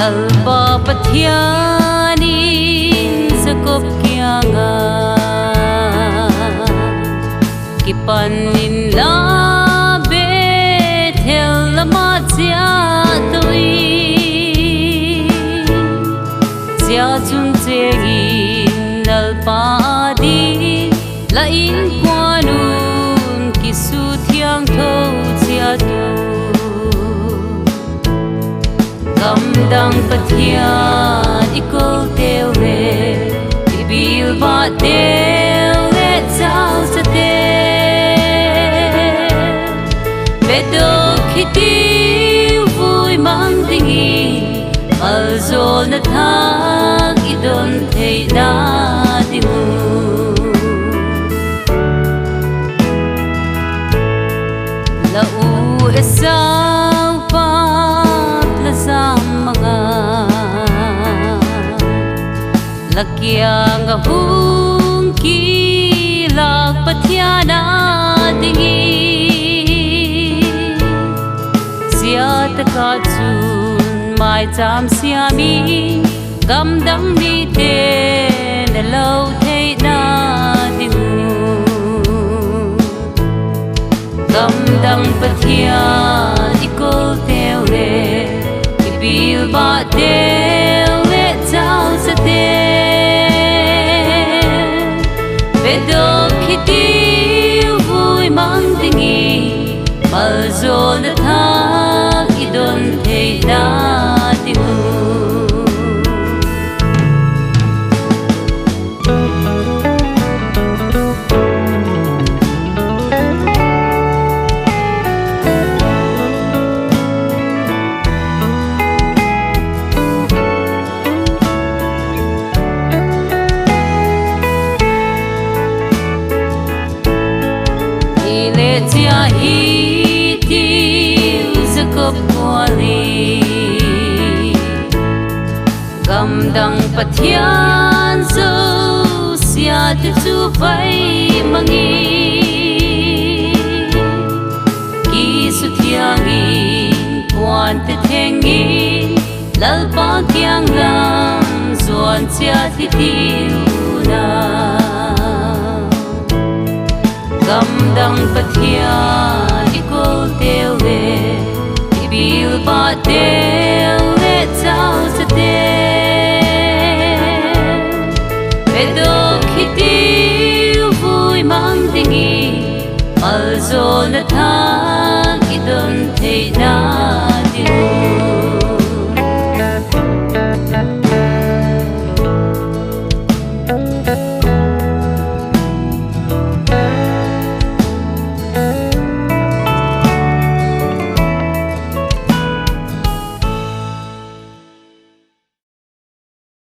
lalpa pathianin sakop kianga kipanin la bethel lama chia toi chia chun chegi lalpa di la in kwanun kisu thiang tho chia tu Kamdang pathian ikol teo le bibil ba teo le chao sa te bedo khiti vui mang dingi alzol na thang idon thei na dingu la u esang pa lakyang hung ki lak pathiana dingi siat ka chun mai cham siami kamdang mi te na lo thei na dingu kamdang pathian ikol teo le ibil ba teo le chao sa te bedo khiti vui mang dingi malzol na thang idon thei na dingu chia hi tiêu zakop kwali kamdang pathian zo sia tu chu vai mangi ki su thiangi kwan te thengi lalpa kyang lam zon chia thi tiu na Kamdang pathian ikol teo le ibil ba teo le chao sa te bedo khiti vui mang dingi alzol na tha